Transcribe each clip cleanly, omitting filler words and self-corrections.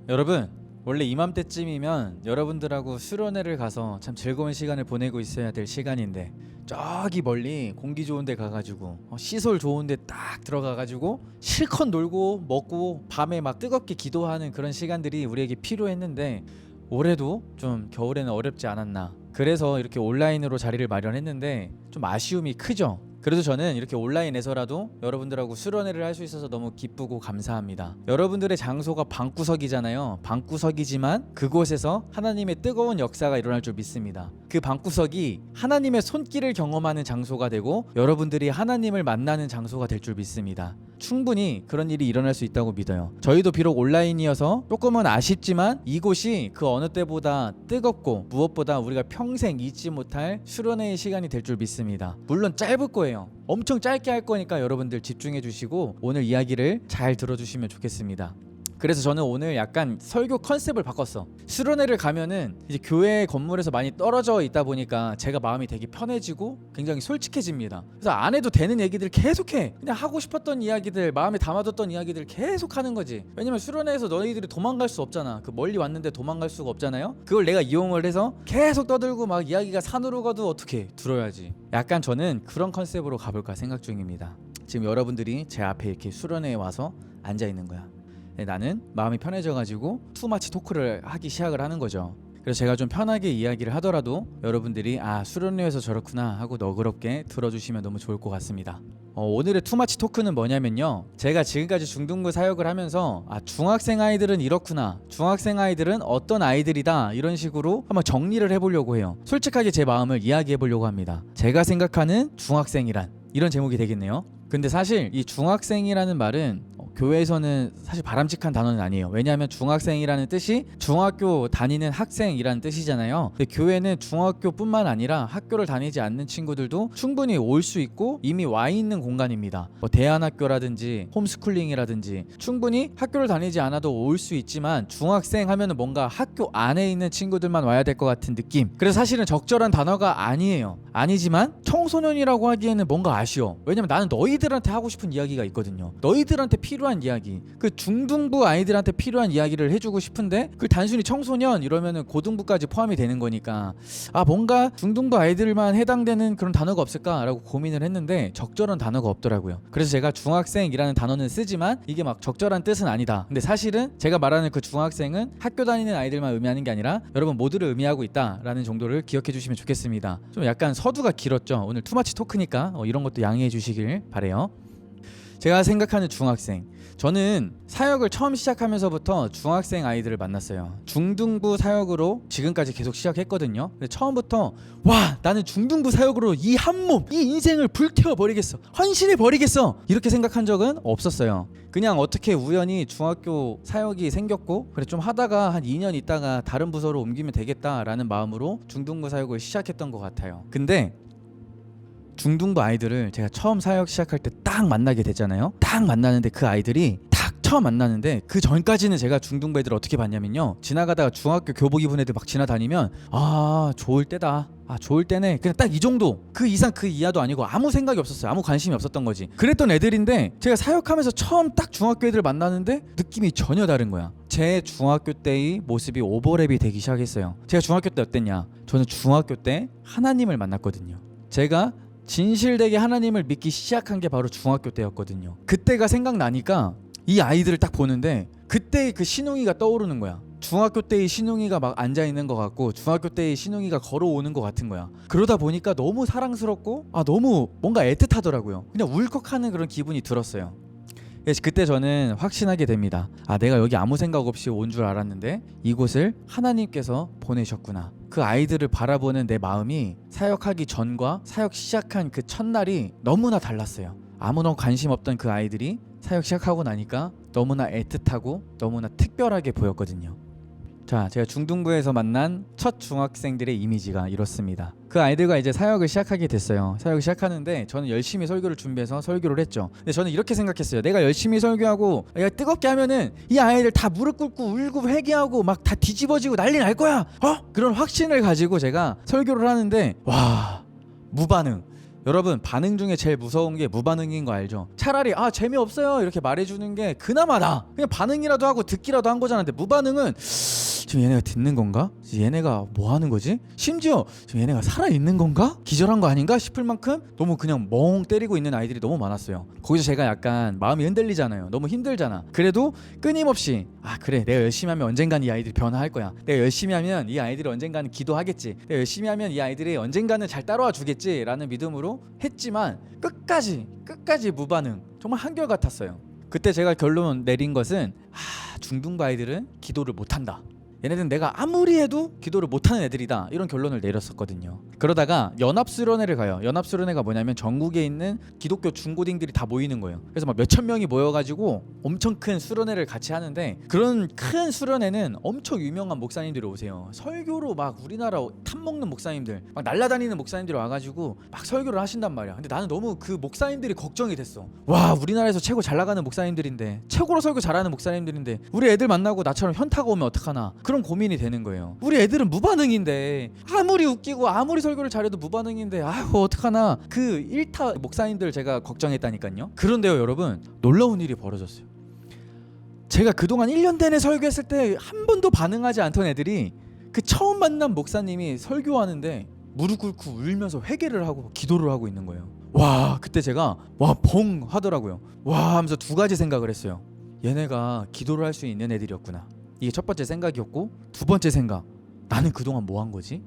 여러분, 원래 이맘때쯤이면 여러분들하고 수련회를 가서 참 즐거운 시간을 보내고 있어야 될 시간인데 저기 멀리 공기 좋은 데 가가지고 시설 좋은 데 딱 들어가가지고 실컷 놀고 먹고 밤에 막 뜨겁게 기도하는 그런 시간들이 우리에게 필요했는데 올해도 좀 겨울에는 어렵지 않았나. 그래서 이렇게 온라인으로 자리를 마련했는데 좀 아쉬움이 크죠. 그래도 저는 이렇게 온라인에서라도 여러분들하고 수련회를 할 수 있어서 너무 기쁘고 감사합니다. 여러분들의 장소가 방구석이잖아요. 방구석이지만 그곳에서 하나님의 뜨거운 역사가 일어날 줄 믿습니다. 그 방구석이 하나님의 손길을 경험하는 장소가 되고 여러분들이 하나님을 만나는 장소가 될 줄 믿습니다. 충분히 그런 일이 일어날 수 있다고 믿어요. 저희도 비록 온라인이어서 조금은 아쉽지만 이곳이 그 어느 때보다 뜨겁고 무엇보다 우리가 평생 잊지 못할 수련회의 시간이 될 줄 믿습니다. 물론 짧을 거예요. 엄청 짧게 할 거니까 여러분들 집중해 주시고 오늘 이야기를 잘 들어주시면 좋겠습니다. 그래서 저는 오늘 약간 설교 컨셉을 바꿨어. 수련회를 가면은 이제 교회 건물에서 많이 떨어져 있다 보니까 제가 마음이 되게 편해지고 굉장히 솔직해집니다. 그래서 안 해도 되는 얘기들 계속해. 그냥 하고 싶었던 이야기들, 마음에 담아뒀던 이야기들 계속 하는 거지. 왜냐면 수련회에서 너희들이 도망갈 수 없잖아. 그 멀리 왔는데 도망갈 수가 없잖아요. 그걸 내가 이용을 해서 계속 떠들고 막 이야기가 산으로 가도 어떻게 들어야지. 약간 저는 그런 컨셉으로 가볼까 생각 중입니다. 지금 여러분들이 제 앞에 이렇게 수련회에 와서 앉아 있는 거야. 나는 마음이 편해져가지고 투마치 토크를 하기 시작을 하는 거죠. 그래서 제가 좀 편하게 이야기를 하더라도 여러분들이 수련회에서 저렇구나 하고 너그럽게 들어주시면 너무 좋을 것 같습니다. 오늘의 투마치 토크는 뭐냐면요, 제가 지금까지 중등부 사역을 하면서 중학생 아이들은 이렇구나, 중학생 아이들은 어떤 아이들이다, 이런 식으로 한번 정리를 해보려고 해요. 솔직하게 제 마음을 이야기해보려고 합니다. 제가 생각하는 중학생이란, 이런 제목이 되겠네요. 근데 사실 이 중학생이라는 말은 교회에서는 사실 바람직한 단어는 아니에요. 왜냐하면 중학생이라는 뜻이 중학교 다니는 학생이라는 뜻이잖아요. 근데 교회는 중학교뿐만 아니라 학교를 다니지 않는 친구들도 충분히 올 수 있고 이미 와 있는 공간입니다. 대안학교라든지 홈스쿨링이라든지 충분히 학교를 다니지 않아도 올 수 있지만 중학생 하면은 뭔가 학교 안에 있는 친구들만 와야 될 것 같은 느낌. 그래서 사실은 적절한 단어가 아니에요. 아니지만 청소년이라고 하기에는 뭔가 아쉬워. 왜냐면 나는 너희들한테 하고 싶은 이야기가 있거든요. 너희들한테 필요한 이야기, 그 중등부 아이들한테 필요한 이야기를 해주고 싶은데 그 단순히 청소년 이러면은 고등부까지 포함이 되는 거니까 뭔가 중등부 아이들만 해당되는 그런 단어가 없을까라고 고민을 했는데 적절한 단어가 없더라고요. 그래서 제가 중학생이라는 단어는 쓰지만 이게 막 적절한 뜻은 아니다. 근데 사실은 제가 말하는 그 중학생은 학교 다니는 아이들만 의미하는 게 아니라 여러분 모두를 의미하고 있다라는 정도를 기억해 주시면 좋겠습니다. 좀 약간 서두가 길었죠. 오늘 투마치 토크니까 이런 것도 양해해 주시길 바래요. 제가 생각하는 중학생, 저는 사역을 처음 시작하면서부터 중학생 아이들을 만났어요. 중등부 사역으로 지금까지 계속 시작했거든요. 근데 처음부터 나는 중등부 사역으로 이 한 몸, 이 인생을 불태워버리겠어, 헌신해버리겠어, 이렇게 생각한 적은 없었어요. 그냥 어떻게 우연히 중학교 사역이 생겼고 그래 좀 하다가 한 2년 있다가 다른 부서로 옮기면 되겠다라는 마음으로 중등부 사역을 시작했던 것 같아요. 근데 중등부 아이들을 제가 처음 사역 시작할 때 딱 만나게 됐잖아요. 딱 만나는데 그 아이들이 딱 처음 만나는데 그 전까지는 제가 중등부 애들을 어떻게 봤냐면요, 지나가다가 중학교 교복 입은 애들 막 지나다니면 좋을 때다, 좋을 때네, 그냥 딱 이 정도, 그 이상 그 이하도 아니고 아무 생각이 없었어요. 아무 관심이 없었던 거지. 그랬던 애들인데 제가 사역하면서 처음 딱 중학교 애들 만나는데 느낌이 전혀 다른 거야. 제 중학교 때의 모습이 오버랩이 되기 시작했어요. 제가 중학교 때 어땠냐, 저는 중학교 때 하나님을 만났거든요. 제가 진실되게 하나님을 믿기 시작한 게 바로 중학교 때였거든요. 그때가 생각나니까 이 아이들을 딱 보는데 그때의 그 신웅이가 떠오르는 거야. 중학교 때의 신웅이가 막 앉아있는 것 같고 중학교 때의 신웅이가 걸어오는 것 같은 거야. 그러다 보니까 너무 사랑스럽고 너무 뭔가 애틋하더라고요. 그냥 울컥하는 그런 기분이 들었어요. 그때 저는 확신하게 됩니다. 내가 여기 아무 생각 없이 온 줄 알았는데 이곳을 하나님께서 보내셨구나. 그 아이들을 바라보는 내 마음이 사역하기 전과 사역 시작한 그 첫날이 너무나 달랐어요. 아무나 관심 없던 그 아이들이 사역 시작하고 나니까 너무나 애틋하고 너무나 특별하게 보였거든요. 자, 제가 중등부에서 만난 첫 중학생들의 이미지가 이렇습니다. 그 아이들과 이제 사역을 시작하게 됐어요. 사역을 시작하는데 저는 열심히 설교를 준비해서 설교를 했죠. 근데 저는 이렇게 생각했어요. 내가 열심히 설교하고 내가 뜨겁게 하면은 이 아이들 다 무릎 꿇고 울고 회개하고 막 다 뒤집어지고 난리 날 거야. 그런 확신을 가지고 제가 설교를 하는데 무반응. 여러분 반응 중에 제일 무서운 게 무반응인 거 알죠? 차라리 아 재미없어요 이렇게 말해주는 게 그나마 나 그냥 반응이라도 하고 듣기라도 한 거잖아. 근데 무반응은 지금 얘네가 듣는 건가? 얘네가 뭐 하는 거지? 심지어 지금 얘네가 살아있는 건가? 기절한 거 아닌가 싶을 만큼 너무 그냥 멍 때리고 있는 아이들이 너무 많았어요. 거기서 제가 약간 마음이 흔들리잖아요. 너무 힘들잖아. 그래도 끊임없이 아 그래 내가 열심히 하면 언젠간 이 아이들이 변화할 거야. 내가 열심히 하면 이 아이들이 언젠가는 기도하겠지. 내가 열심히 하면 이 아이들이 언젠가는 잘 따라와 주겠지 라는 믿음으로 했지만 끝까지 무반응. 정말 한결같았어요. 그때 제가 결론 내린 것은 중등부 아이들은 기도를 못한다. 얘네들은 내가 아무리 해도 기도를 못하는 애들이다 이런 결론을 내렸었거든요. 그러다가 연합수련회를 가요. 연합수련회가 뭐냐면 전국에 있는 기독교 중고딩들이 다 모이는 거예요. 그래서 막 몇천 명이 모여가지고 엄청 큰 수련회를 같이 하는데 그런 큰 수련회는 엄청 유명한 목사님들이 오세요. 설교로 막 우리나라 탑먹는 목사님들 막 날라다니는 목사님들이 와가지고 막 설교를 하신단 말이야. 근데 나는 너무 그 목사님들이 걱정이 됐어. 와 우리나라에서 최고 잘 나가는 목사님들인데 최고로 설교 잘하는 목사님들인데 우리 애들 만나고 나처럼 현타가 오면 어떡하나 그런 고민이 되는 거예요. 우리 애들은 무반응인데 아무리 웃기고 아무리 설교를 잘해도 무반응인데 아유 어떡하나 그 1타 목사님들 제가 걱정했다니까요. 그런데요 여러분 놀라운 일이 벌어졌어요. 제가 그동안 1년 내내 설교했을 때 한 번도 반응하지 않던 애들이 그 처음 만난 목사님이 설교하는데 무릎 꿇고 울면서 회개를 하고 기도를 하고 있는 거예요. 와 그때 제가 와 벙 하더라고요. 와 하면서 두 가지 생각을 했어요. 얘네가 기도를 할 수 있는 애들이었구나. 이게 첫 번째 생각이었고 두 번째 생각 나는 그동안 뭐 한 거지?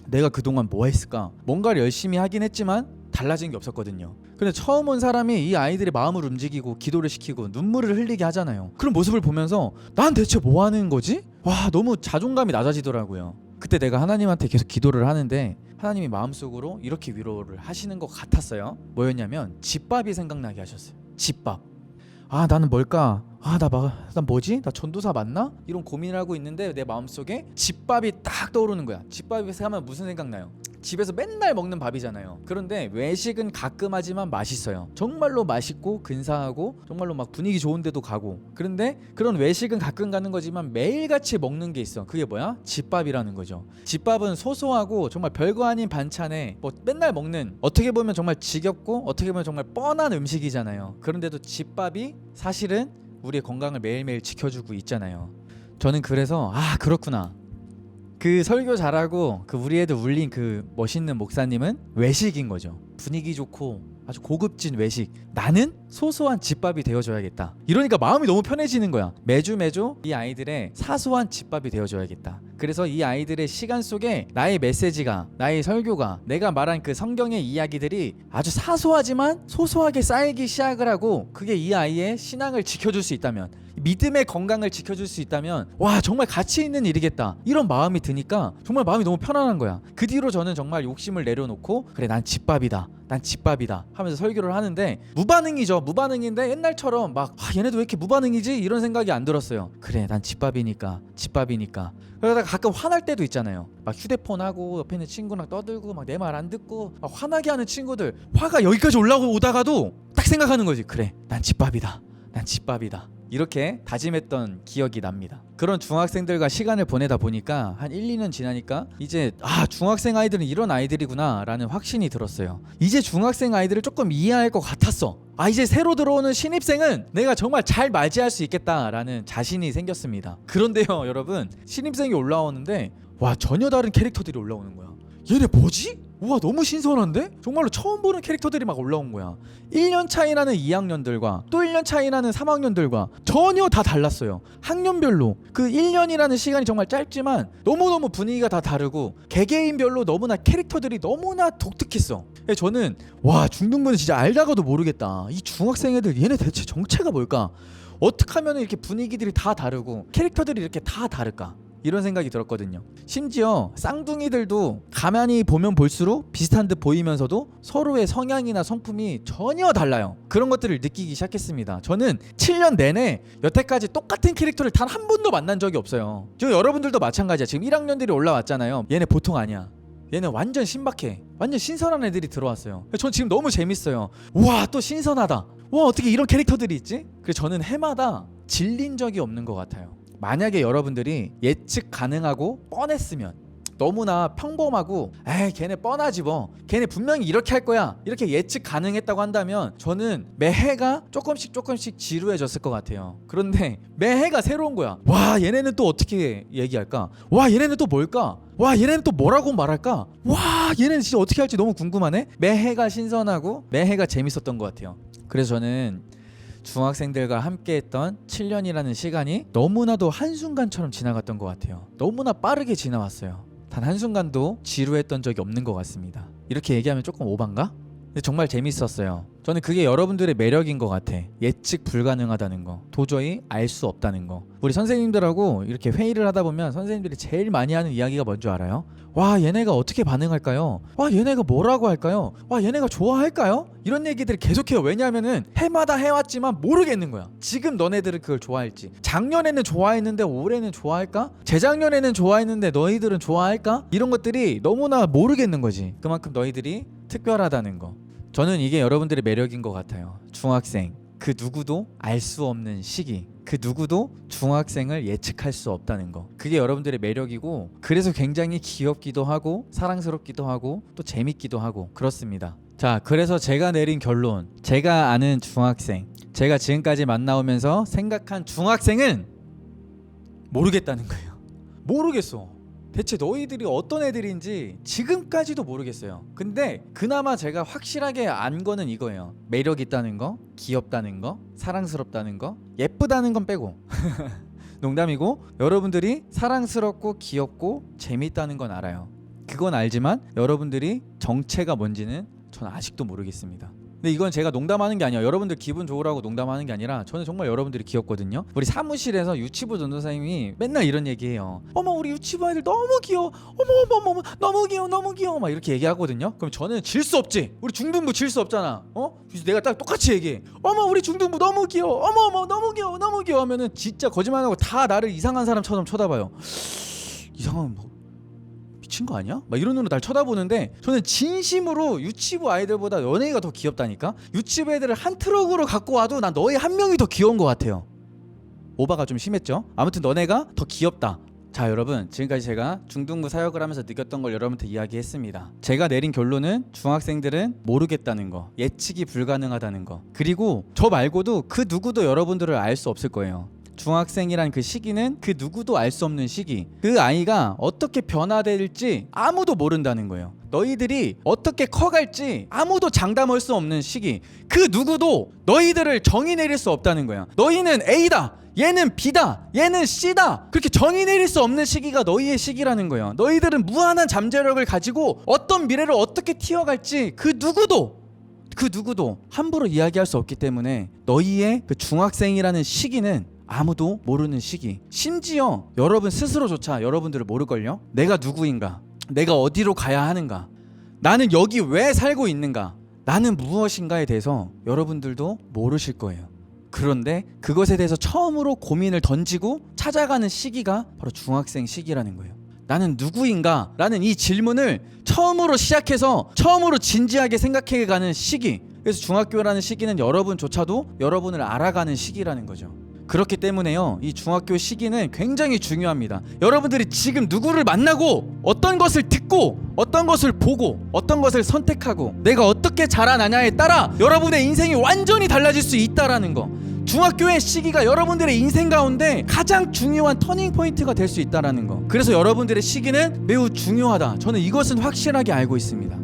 내가 그동안 뭐 했을까? 뭔가를 열심히 하긴 했지만 달라진 게 없었거든요. 근데 처음 온 사람이 이 아이들의 마음을 움직이고 기도를 시키고 눈물을 흘리게 하잖아요. 그런 모습을 보면서 난 대체 뭐 하는 거지? 와 너무 자존감이 낮아지더라고요. 그때 내가 하나님한테 계속 기도를 하는데 하나님이 마음속으로 이렇게 위로를 하시는 것 같았어요. 뭐였냐면 집밥이 생각나게 하셨어요. 집밥. 아 나는 뭘까? 난 뭐지? 나 전도사 맞나? 이런 고민을 하고 있는데 내 마음속에 집밥이 딱 떠오르는 거야. 집밥이 하면 무슨 생각나요? 집에서 맨날 먹는 밥이잖아요. 그런데 외식은 가끔 하지만 맛있어요. 정말로 맛있고 근사하고 정말로 막 분위기 좋은 데도 가고. 그런데 그런 외식은 가끔 가는 거지만 매일같이 먹는 게 있어. 그게 뭐야? 집밥이라는 거죠. 집밥은 소소하고 정말 별거 아닌 반찬에 뭐 맨날 먹는 어떻게 보면 정말 지겹고 어떻게 보면 정말 뻔한 음식이잖아요. 그런데도 집밥이 사실은 우리의 건강을 매일매일 지켜주고 있잖아요. 저는 그래서 그렇구나. 그 설교 잘하고 그 우리 애들 울린 그 멋있는 목사님은 외식인 거죠. 분위기 좋고 아주 고급진 외식. 나는 소소한 집밥이 되어줘야겠다. 이러니까 마음이 너무 편해지는 거야. 매주 이 아이들의 사소한 집밥이 되어줘야겠다. 그래서 이 아이들의 시간 속에 나의 메시지가 나의 설교가 내가 말한 그 성경의 이야기들이 아주 사소하지만 소소하게 쌓이기 시작을 하고 그게 이 아이의 신앙을 지켜줄 수 있다면 믿음의 건강을 지켜줄 수 있다면 와 정말 가치 있는 일이겠다 이런 마음이 드니까 정말 마음이 너무 편안한 거야. 그 뒤로 저는 정말 욕심을 내려놓고 그래 난 집밥이다 하면서 설교를 하는데 무반응이죠. 무반응인데 옛날처럼 막 얘네도 왜 이렇게 무반응이지 이런 생각이 안 들었어요. 그래 난 집밥이니까 그러다가 가끔 화날 때도 있잖아요. 막 휴대폰 하고 옆에 있는 친구랑 떠들고 막 내 말 안 듣고 막 화나게 하는 친구들 화가 여기까지 올라오다가도 딱 생각하는 거지. 그래 난 집밥이다 이렇게 다짐했던 기억이 납니다. 그런 중학생들과 시간을 보내다 보니까 한 1, 2년 지나니까 이제 중학생 아이들은 이런 아이들이구나 라는 확신이 들었어요. 이제 중학생 아이들을 조금 이해할 것 같았어. 이제 새로 들어오는 신입생은 내가 정말 잘 맞이할 수 있겠다라는 자신이 생겼습니다. 그런데요 여러분 신입생이 올라오는데 와 전혀 다른 캐릭터들이 올라오는 거야. 얘네 뭐지? 우와 너무 신선한데? 정말로 처음 보는 캐릭터들이 막 올라온 거야. 1년 차이 나는 2학년들과 또 1년 차이 나는 3학년들과 전혀 다 달랐어요. 학년별로 그 1년이라는 시간이 정말 짧지만 너무너무 분위기가 다 다르고 개개인별로 너무나 캐릭터들이 너무나 독특했어. 저는 와 중등부는 진짜 알다가도 모르겠다. 이 중학생 애들 얘네 대체 정체가 뭘까? 어떻게 하면 이렇게 분위기들이 다 다르고 캐릭터들이 이렇게 다 다를까? 이런 생각이 들었거든요. 심지어 쌍둥이들도 가만히 보면 볼수록 비슷한 듯 보이면서도 서로의 성향이나 성품이 전혀 달라요. 그런 것들을 느끼기 시작했습니다. 저는 7년 내내 여태까지 똑같은 캐릭터를 단 한 번도 만난 적이 없어요. 지금 여러분들도 마찬가지야. 지금 1학년들이 올라왔잖아요. 얘네 보통 아니야. 얘는 완전 신박해. 완전 신선한 애들이 들어왔어요. 전 지금 너무 재밌어요. 와 또 신선하다. 와 어떻게 이런 캐릭터들이 있지? 그래서 저는 해마다 질린 적이 없는 것 같아요. 만약에 여러분들이 예측 가능하고 뻔했으면 너무나 평범하고 에이 걔네 뻔하지 뭐 걔네 분명히 이렇게 할 거야 이렇게 예측 가능했다고 한다면 저는 매해가 조금씩 지루해졌을 것 같아요. 그런데 매해가 새로운 거야. 와 얘네는 또 어떻게 얘기할까? 와 얘네는 또 뭘까? 와 얘네는 또 뭐라고 말할까? 와 얘네는 진짜 어떻게 할지 너무 궁금하네. 매해가 신선하고 매해가 재밌었던 것 같아요. 그래서 저는 중학생들과 함께했던 7년이라는 시간이 너무나도 한순간처럼 지나갔던 것 같아요. 너무나 빠르게 지나왔어요. 단 한순간도 지루했던 적이 없는 것 같습니다. 이렇게 얘기하면 조금 오반가? 근데 정말 재밌었어요. 저는 그게 여러분들의 매력인 것 같아. 예측 불가능하다는 거, 도저히 알 수 없다는 거. 우리 선생님들하고 이렇게 회의를 하다 보면 선생님들이 제일 많이 하는 이야기가 뭔지 알아요? 와 얘네가 어떻게 반응할까요? 와 얘네가 뭐라고 할까요? 와 얘네가 좋아할까요? 이런 얘기들을 계속해요. 왜냐하면은 해마다 해왔지만 모르겠는 거야. 지금 너네들은 그걸 좋아할지, 작년에는 좋아했는데 올해는 좋아할까? 재작년에는 좋아했는데 너희들은 좋아할까? 이런 것들이 너무나 모르겠는 거지. 그만큼 너희들이 특별하다는 거. 저는 이게 여러분들의 매력인 것 같아요. 중학생, 그 누구도 알 수 없는 시기, 그 누구도 중학생을 예측할 수 없다는 거. 그게 여러분들의 매력이고, 그래서 굉장히 귀엽기도 하고 사랑스럽기도 하고 또 재밌기도 하고 그렇습니다. 자, 그래서 제가 내린 결론, 제가 아는 중학생, 제가 지금까지 만나오면서 생각한 중학생은 모르겠다는 거예요. 모르겠어. 대체 너희들이 어떤 애들인지 지금까지도 모르겠어요. 근데 그나마 제가 확실하게 안 거는 이거예요. 매력 있다는 거, 귀엽다는 거, 사랑스럽다는 거, 예쁘다는 건 빼고 농담이고, 여러분들이 사랑스럽고 귀엽고 재밌다는 건 알아요. 그건 알지만 여러분들이 정체가 뭔지는 저는 아직도 모르겠습니다. 근데 이건 제가 농담하는 게 아니야. 여러분들 기분 좋으라고 농담하는 게 아니라 저는 정말 여러분들이 귀엽거든요. 우리 사무실에서 유치부 전도사님이 맨날 이런 얘기해요. 어머 우리 유치부 아이들 너무 귀여워. 어머 너무 귀여워 너무 귀여워 막 이렇게 얘기하거든요. 그럼 저는 질 수 없지. 우리 중등부 질 수 없잖아. 그래서 내가 딱 똑같이 얘기해. 어머 우리 중등부 너무 귀여워. 어머 너무 귀여워 너무 귀여워 하면은 진짜 거짓말하고 다 나를 이상한 사람처럼 쳐다봐요. 이상한 뭐 미친 거 아니야? 막 이런 눈으로 날 쳐다보는데 저는 진심으로 유치부 아이들보다 너네가 더 귀엽다니까? 유치부 애들을 한 트럭으로 갖고 와도 난 너희 한 명이 더 귀여운 것 같아요. 오바가 좀 심했죠? 아무튼 너네가 더 귀엽다. 자 여러분, 지금까지 제가 중등부 사역을 하면서 느꼈던 걸 여러분한테 이야기했습니다. 제가 내린 결론은 중학생들은 모르겠다는 거, 예측이 불가능하다는 거, 그리고 저 말고도 그 누구도 여러분들을 알 수 없을 거예요. 중학생이란 그 시기는 그 누구도 알 수 없는 시기. 그 아이가 어떻게 변화될지 아무도 모른다는 거예요. 너희들이 어떻게 커갈지 아무도 장담할 수 없는 시기. 그 누구도 너희들을 정의 내릴 수 없다는 거야. 너희는 A다, 얘는 B다, 얘는 C다, 그렇게 정의 내릴 수 없는 시기가 너희의 시기라는 거예요. 너희들은 무한한 잠재력을 가지고 어떤 미래를 어떻게 튀어갈지 그 누구도 함부로 이야기할 수 없기 때문에 너희의 그 중학생이라는 시기는 아무도 모르는 시기. 심지어 여러분 스스로조차 여러분들을 모를걸요. 내가 누구인가, 내가 어디로 가야 하는가, 나는 여기 왜 살고 있는가, 나는 무엇인가에 대해서 여러분들도 모르실 거예요. 그런데 그것에 대해서 처음으로 고민을 던지고 찾아가는 시기가 바로 중학생 시기라는 거예요. 나는 누구인가? 라는 이 질문을 처음으로 시작해서 처음으로 진지하게 생각해가는 시기. 그래서 중학교라는 시기는 여러분조차도 여러분을 알아가는 시기라는 거죠. 그렇기 때문에요, 이 중학교 시기는 굉장히 중요합니다. 여러분들이 지금 누구를 만나고 어떤 것을 듣고 어떤 것을 보고 어떤 것을 선택하고 내가 어떻게 자라나냐에 따라 여러분의 인생이 완전히 달라질 수 있다라는 거. 중학교의 시기가 여러분들의 인생 가운데 가장 중요한 터닝 포인트가 될 수 있다라는 거. 그래서 여러분들의 시기는 매우 중요하다. 저는 이것은 확실하게 알고 있습니다.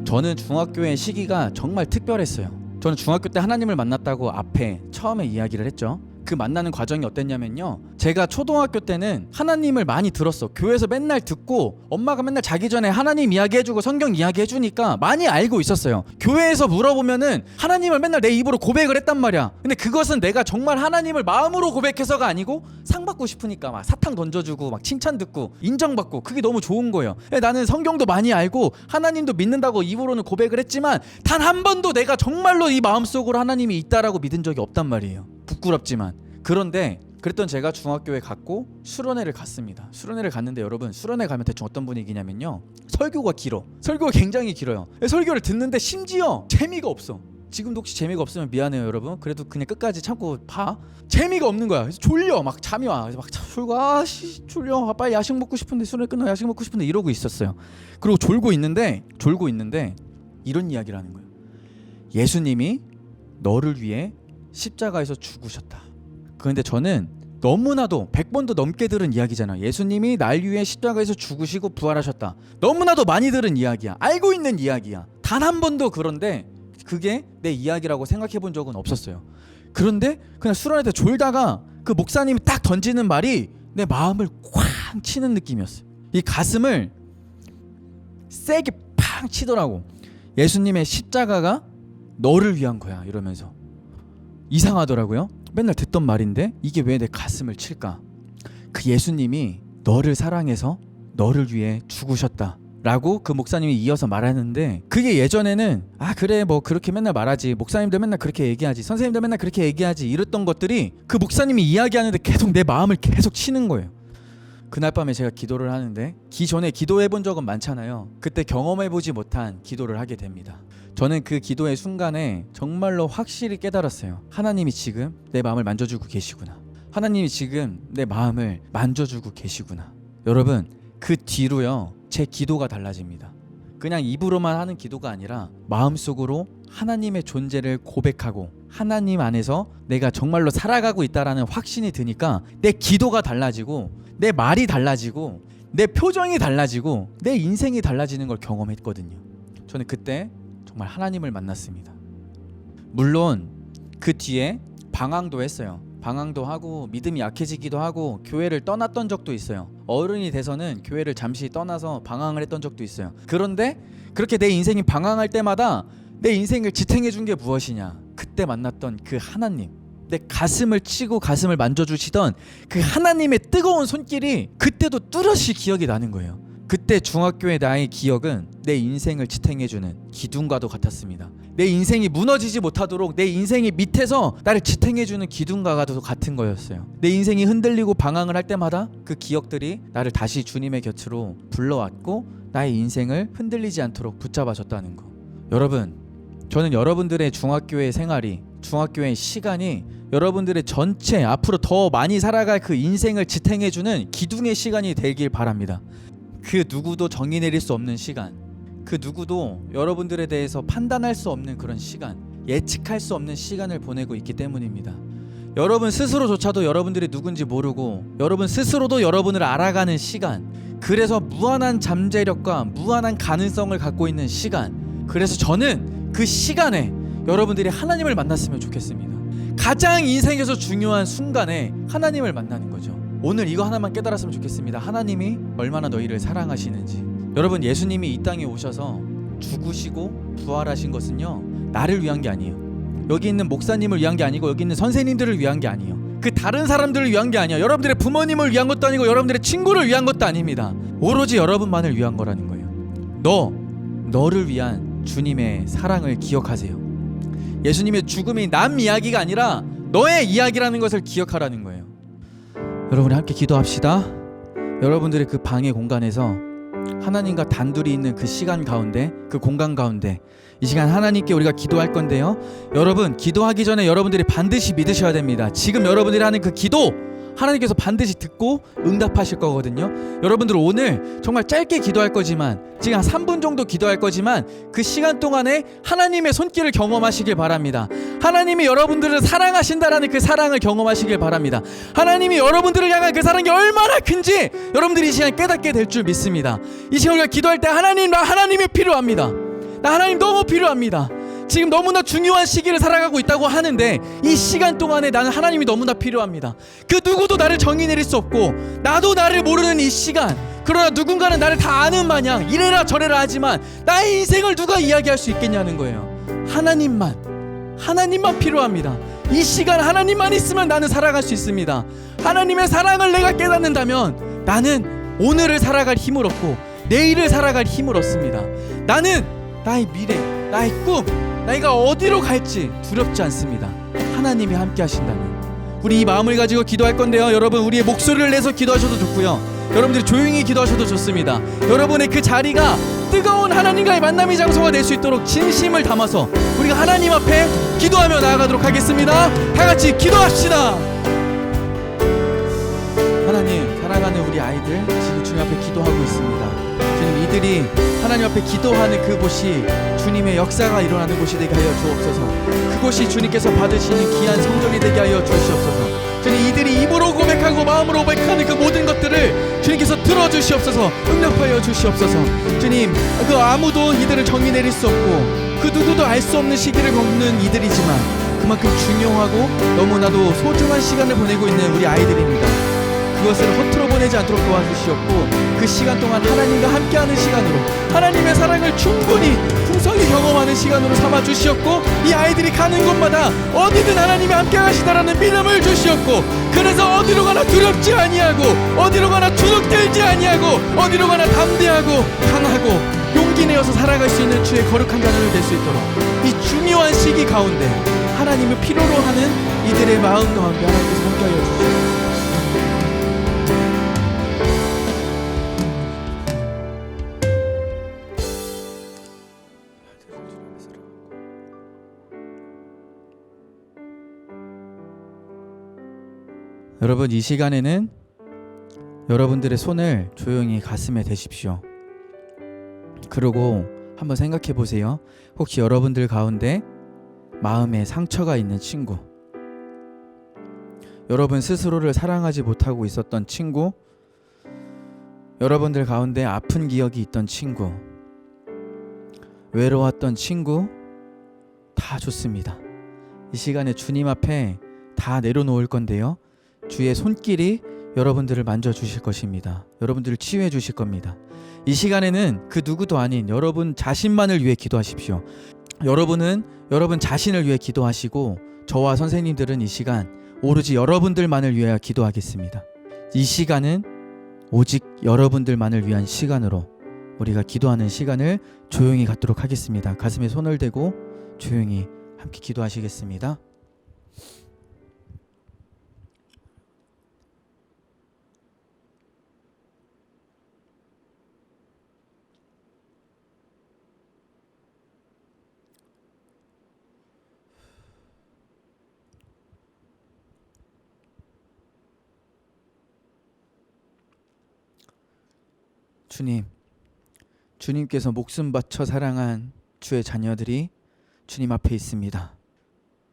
저는 중학교의 시기가 정말 특별했어요. 저는 중학교 때 하나님을 만났다고 앞에 처음에 이야기를 했죠. 그 만나는 과정이 어땠냐면요, 제가 초등학교 때는 하나님을 많이 들었어. 교회에서 맨날 듣고 엄마가 맨날 자기 전에 하나님 이야기해주고 성경 이야기해주니까 많이 알고 있었어요. 교회에서 물어보면은 하나님을 맨날 내 입으로 고백을 했단 말이야. 근데 그것은 내가 정말 하나님을 마음으로 고백해서가 아니고 상 받고 싶으니까 막 사탕 던져주고 막 칭찬 듣고 인정받고, 그게 너무 좋은 거예요. 나는 성경도 많이 알고 하나님도 믿는다고 입으로는 고백을 했지만 단 한 번도 내가 정말로 이 마음속으로 하나님이 있다라고 믿은 적이 없단 말이에요. 부끄럽지만. 그런데 그랬던 제가 중학교에 갔고 수련회를 갔습니다. 수련회를 갔는데 여러분, 수련회 가면 대충 어떤 분위기냐면요, 설교가 길어. 설교가 굉장히 길어요. 설교를 듣는데 심지어 재미가 없어. 지금도 혹시 재미가 없으면 미안해요 여러분. 그래도 그냥 끝까지 참고 봐. 재미가 없는 거야. 그래서 졸려. 막 잠이 와. 그래서 막 졸고 졸려. 빨리 야식 먹고 싶은데 수련회 끝나 야식 먹고 싶은데 이러고 있었어요. 그리고 졸고 있는데 이런 이야기를 하는 거예요. 예수님이 너를 위해 십자가에서 죽으셨다. 그런데 저는 너무나도 100번도 넘게 들은 이야기잖아. 예수님이 날 위해 십자가에서 죽으시고 부활하셨다. 너무나도 많이 들은 이야기야. 알고 있는 이야기야. 단 한 번도 그런데 그게 내 이야기라고 생각해 본 적은 없었어요. 그런데 그냥 수련회 때 졸다가 그 목사님이 딱 던지는 말이 내 마음을 쾅 치는 느낌이었어요. 이 가슴을 세게 팡 치더라고. 예수님의 십자가가 너를 위한 거야 이러면서. 이상하더라고요. 맨날 듣던 말인데 이게 왜 내 가슴을 칠까? 그 예수님이 너를 사랑해서 너를 위해 죽으셨다 라고 그 목사님이 이어서 말하는데, 그게 예전에는 그래 뭐 그렇게 맨날 말하지, 목사님들 맨날 그렇게 얘기하지, 선생님들 맨날 그렇게 얘기하지 이랬던 것들이 그 목사님이 이야기하는데 계속 내 마음을 계속 치는 거예요. 그날 밤에 제가 기도를 하는데, 기존에 기도해 본 적은 많잖아요. 그때 경험해 보지 못한 기도를 하게 됩니다. 저는 그 기도의 순간에 정말로 확실히 깨달았어요. 하나님이 지금 내 마음을 만져주고 계시구나. 하나님이 지금 내 마음을 만져주고 계시구나. 여러분, 그 뒤로요 제 기도가 달라집니다. 그냥 입으로만 하는 기도가 아니라 마음속으로 하나님의 존재를 고백하고 하나님 안에서 내가 정말로 살아가고 있다라는 확신이 드니까 내 기도가 달라지고 내 말이 달라지고 내 표정이 달라지고 내 인생이 달라지는 걸 경험했거든요. 저는 그때 정말 하나님을 만났습니다. 물론 그 뒤에 방황도 했어요. 방황도 하고 믿음이 약해지기도 하고 교회를 떠났던 적도 있어요. 어른이 돼서는 교회를 잠시 떠나서 방황을 했던 적도 있어요. 그런데 그렇게 내 인생이 방황할 때마다 내 인생을 지탱해 준 게 무엇이냐? 그때 만났던 그 하나님, 내 가슴을 치고 가슴을 만져주시던 그 하나님의 뜨거운 손길이 그때도 뚜렷이 기억이 나는 거예요. 그때 중학교의 나의 기억은 내 인생을 지탱해주는 기둥과도 같았습니다. 내 인생이 무너지지 못하도록 내 인생이 밑에서 나를 지탱해주는 기둥과도 같은 거였어요. 내 인생이 흔들리고 방황을 할 때마다 그 기억들이 나를 다시 주님의 곁으로 불러왔고 나의 인생을 흔들리지 않도록 붙잡아줬다는 거. 여러분, 저는 여러분들의 중학교의 생활이, 중학교의 시간이 여러분들의 전체 앞으로 더 많이 살아갈 그 인생을 지탱해주는 기둥의 시간이 되길 바랍니다. 그 누구도 정의 내릴 수 없는 시간, 그 누구도 여러분들에 대해서 판단할 수 없는 그런 시간, 예측할 수 없는 시간을 보내고 있기 때문입니다. 여러분 스스로조차도 여러분들이 누군지 모르고 여러분 스스로도 여러분을 알아가는 시간, 그래서 무한한 잠재력과 무한한 가능성을 갖고 있는 시간, 그래서 저는 그 시간에 여러분들이 하나님을 만났으면 좋겠습니다. 가장 인생에서 중요한 순간에 하나님을 만나는 거죠. 오늘 이거 하나만 깨달았으면 좋겠습니다. 하나님이 얼마나 너희를 사랑하시는지. 여러분, 예수님이 이 땅에 오셔서 죽으시고 부활하신 것은요 나를 위한 게 아니에요. 여기 있는 목사님을 위한 게 아니고 여기 있는 선생님들을 위한 게 아니에요. 그 다른 사람들을 위한 게 아니에요. 여러분들의 부모님을 위한 것도 아니고 여러분들의 친구를 위한 것도 아닙니다. 오로지 여러분만을 위한 거라는 거예요. 너를 위한 주님의 사랑을 기억하세요. 예수님의 죽음이 남 이야기가 아니라 너의 이야기라는 것을 기억하라는 거예요. 여러분이 함께 기도합시다. 여러분들의 그 방의 공간에서 하나님과 단둘이 있는 그 시간 가운데, 그 공간 가운데 이 시간 하나님께 우리가 기도할 건데요, 여러분 기도하기 전에 여러분들이 반드시 믿으셔야 됩니다. 지금 여러분들이 하는 그 기도 하나님께서 반드시 듣고 응답하실 거거든요. 여러분들 오늘 정말 짧게 기도할 거지만, 지금 한 3분 정도 기도할 거지만 그 시간 동안에 하나님의 손길을 경험하시길 바랍니다. 하나님이 여러분들을 사랑하신다라는 그 사랑을 경험하시길 바랍니다. 하나님이 여러분들을 향한 그 사랑이 얼마나 큰지 여러분들이 이 시간 깨닫게 될 줄 믿습니다. 이 시간 우리가 기도할 때 나 하나님이 필요합니다. 나 하나님 너무 필요합니다. 지금 너무나 중요한 시기를 살아가고 있다고 하는데 이 시간 동안에 나는 하나님이 너무나 필요합니다. 그 누구도 나를 정의 내릴 수 없고 나도 나를 모르는 이 시간, 그러나 누군가는 나를 다 아는 마냥 이래라 저래라 하지만 나의 인생을 누가 이야기할 수 있겠냐는 거예요. 하나님만 필요합니다. 이 시간 하나님만 있으면 나는 살아갈 수 있습니다. 하나님의 사랑을 내가 깨닫는다면 나는 오늘을 살아갈 힘을 얻고 내일을 살아갈 힘을 얻습니다. 나는 나의 미래, 나의 꿈, 내가 어디로 갈지 두렵지 않습니다. 하나님이 함께 하신다면. 우리 이 마음을 가지고 기도할 건데요, 여러분 우리의 목소리를 내서 기도하셔도 좋고요, 여러분들이 조용히 기도하셔도 좋습니다. 여러분의 그 자리가 뜨거운 하나님과의 만남의 장소가 될 수 있도록 진심을 담아서 우리가 하나님 앞에 기도하며 나아가도록 하겠습니다. 다 같이 기도합시다. 하나님, 사랑하는 우리 아이들 지금 주님 앞에 기도하고 있습니다. 주님, 이들이 하나님 앞에 기도하는 그곳이 주님의 역사가 일어나는 곳이 되게 하여 주옵소서. 그곳이 주님께서 받으시는 귀한 성전이 되게 하여 주시옵소서. 주님, 이들이 입으로 고백하고 마음으로 고백하는 그 모든 것들을 주님께서 들어주시옵소서. 응답하여 주시옵소서. 주님, 그 아무도 이들을 정의 내릴 수 없고 그 누구도 알 수 없는 시기를 겪는 이들이지만 그만큼 중요하고 너무나도 소중한 시간을 보내고 있는 우리 아이들입니다. 그것을 허투루 보내지 않도록 도와주시옵고 그 시간 동안 하나님과 함께하는 시간으로 하나님의 사랑을 충분히 풍성히 경험하는 시간으로 삼아주시옵고 이 아이들이 가는 곳마다 어디든 하나님이 함께 하시다라는 믿음을 주시옵고 그래서 어디로 가나 두렵지 아니하고 어디로 가나 주눅들지 아니하고 어디로 가나 담대하고 강하고 용기 내어서 살아갈 수 있는 주의 거룩한 자녀를 될 수 있도록 이 중요한 시기 가운데 하나님을 필요로 하는 이들의 마음 가운데 하나님께서 함께하여 주시옵소서. 여러분, 이 시간에는 여러분들의 손을 조용히 가슴에 대십시오. 그리고 한번 생각해 보세요. 혹시 여러분들 가운데 마음에 상처가 있는 친구, 여러분 스스로를 사랑하지 못하고 있었던 친구, 여러분들 가운데 아픈 기억이 있던 친구, 외로웠던 친구, 다 좋습니다. 이 시간에 주님 앞에 다 내려놓을 건데요, 주의 손길이 여러분들을 만져주실 것입니다. 여러분들을 치유해 주실 겁니다. 이 시간에는 그 누구도 아닌 여러분 자신만을 위해 기도하십시오. 여러분은 여러분 자신을 위해 기도하시고 저와 선생님들은 이 시간 오로지 여러분들만을 위하여 기도하겠습니다. 이 시간은 오직 여러분들만을 위한 시간으로 우리가 기도하는 시간을 조용히 갖도록 하겠습니다. 가슴에 손을 대고 조용히 함께 기도하시겠습니다. 주님, 주님께서 목숨 바쳐 사랑한 주의 자녀들이 주님 앞에 있습니다.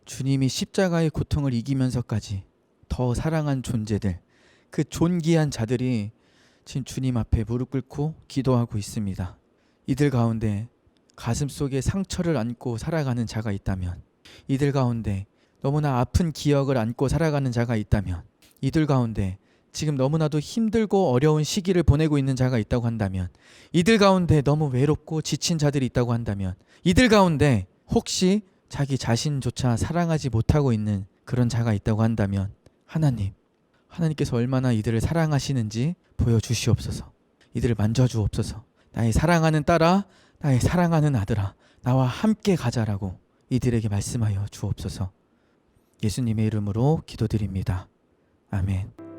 주님이 십자가의 고통을 이기면서까지 더 사랑한 존재들, 그 존귀한 자들이 지금 주님 앞에 무릎 꿇고 기도하고 있습니다. 이들 가운데 가슴 속에 상처를 안고 살아가는 자가 있다면, 이들 가운데 너무나 아픈 기억을 안고 살아가는 자가 있다면, 이들 가운데 지금 너무나도 힘들고 어려운 시기를 보내고 있는 자가 있다고 한다면, 이들 가운데 너무 외롭고 지친 자들이 있다고 한다면, 이들 가운데 혹시 자기 자신조차 사랑하지 못하고 있는 그런 자가 있다고 한다면, 하나님께서 얼마나 이들을 사랑하시는지 보여주시옵소서. 이들을 만져주옵소서. 나의 사랑하는 딸아, 나의 사랑하는 아들아, 나와 함께 가자라고 이들에게 말씀하여 주옵소서. 예수님의 이름으로 기도드립니다. 아멘.